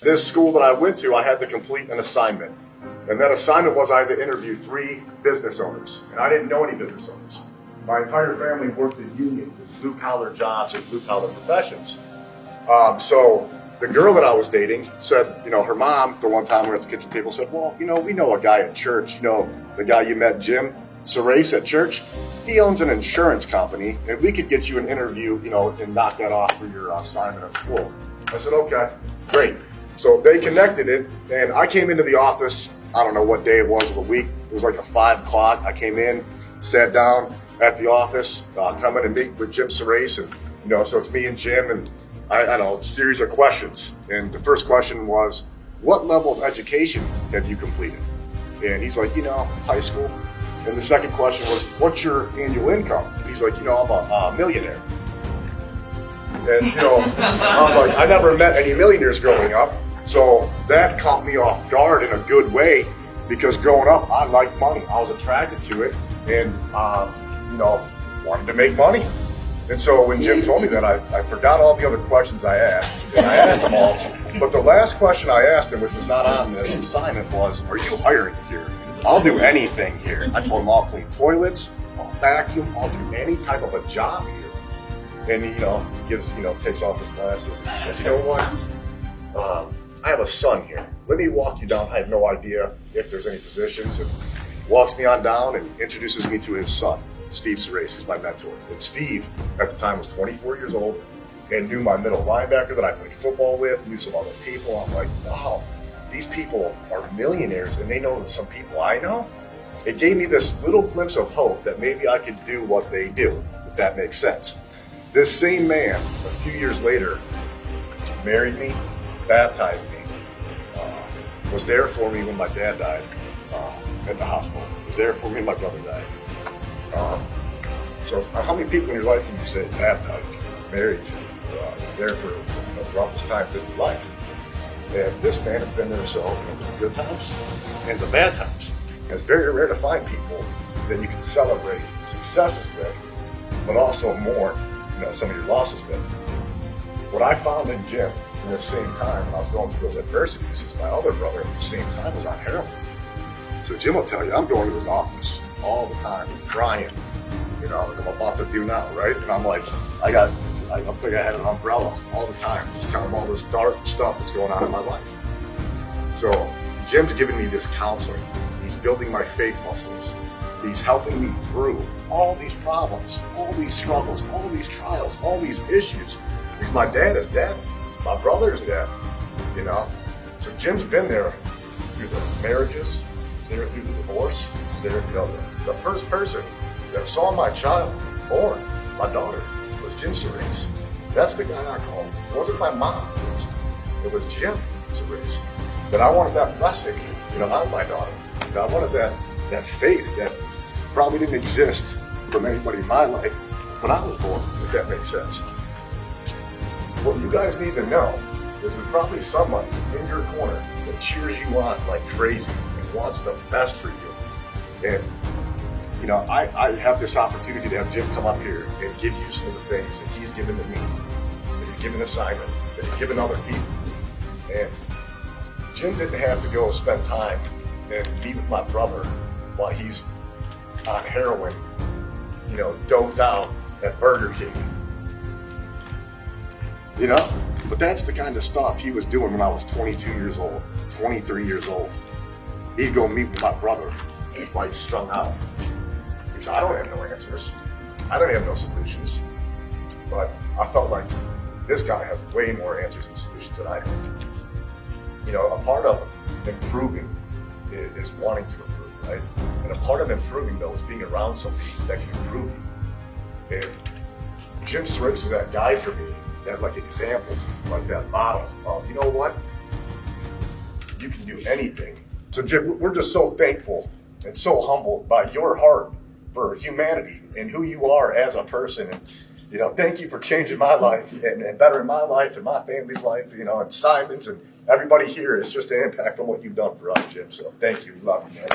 This school that I went to, I had to complete an assignment. And that assignment was I had to interview 3 business owners. And I didn't know any business owners. My entire family worked in unions and blue-collar jobs and blue-collar professions. So the girl that I was dating said, her mom, the one time we were at the kitchen table, said, well, we know a guy at church, the guy you met, Jim Surace at church. He owns an insurance company, and we could get you an interview, and knock that off for your assignment at school. I said, okay, great. So they connected it, and I came into the office, I don't know what day it was of the week. It was like a 5 o'clock. I came in, sat down at the office, come in and meet with Jim Surace, and so it's me and Jim, and I don't know, a series of questions. And the first question was, what level of education have you completed? And he's like, high school. And the second question was, what's your annual income? He's like, I'm a millionaire. And I'm like, I never met any millionaires growing up. So that caught me off guard in a good way, because growing up, I liked money. I was attracted to it, and wanted to make money. And so when Jim told me that, I forgot all the other questions I asked, and I asked them all. But the last question I asked him, which was not on this assignment, was, are you hiring here? I'll do anything here. I told him I'll clean toilets, I'll vacuum, I'll do any type of a job here. And he, gives, takes off his glasses and he says, you know what? I have a son here. Let me walk you down. I have no idea if there's any positions. And walks me on down and introduces me to his son, Steve Surace, who's my mentor. And Steve, at the time, was 24 years old and knew my middle linebacker that I played football with, knew some other people. I'm like, wow, these people are millionaires and they know some people I know. It gave me this little glimpse of hope that maybe I could do what they do, if that makes sense. This same man, a few years later, married me, baptized me, was there for me when my dad died at the hospital, was there for me when my brother died. So how many people in your life can you say baptized you, married you, was there for the roughest times in your life? And this man has been there for the good times and the bad times. And it's very rare to find people that you can celebrate successes with, but also more, some of your losses with. What I found in Jim in the same time when I was going through those adversities is my other brother at the same time was on heroin. So Jim will tell you, I'm going to his office all the time, crying, like I'm about to do now, right? And I'm like, I think I had an umbrella all the time, just telling him all this dark stuff that's going on in my life. So Jim's giving me this counseling. He's building my faith muscles. He's helping me through all these problems, all these struggles, all these trials, all these issues. Because my dad is dead. My brother is dead, So Jim's been there through the marriages, there through the divorce, there, the first person that saw my child born, my daughter, was Jim Surace. That's the guy I called. It wasn't my mom first. It was Jim Surace. But I wanted that blessing, on my daughter. I wanted that faith that probably didn't exist from anybody in my life when I was born, if that makes sense. What you guys need to know is there's probably someone in your corner that cheers you on like crazy and wants the best for you. And, I have this opportunity to have Jim come up here and give you some of the things that he's given to me, that he's given to Simon, that he's given other people. And Jim didn't have to go spend time and meet with my brother while he's on heroin, doped out at Burger King. But that's the kind of stuff he was doing when I was 22 years old, 23 years old. He'd go meet with my brother while he's strung out. Because I don't have no answers. I don't have no solutions. But I felt like this guy has way more answers and solutions than I do. A part of improving is wanting to improve, right? And a part of improving, though, is being around somebody that can improve you. And Jim Surace was that guy for me, that example, that model of, you know what? You can do anything. So Jim, we're just so thankful and so humbled by your heart for humanity and who you are as a person. And, thank you for changing my life and bettering my life and my family's life, and Simon's and everybody here is just an impact from what you've done for us, Jim. So thank you. We love you, man.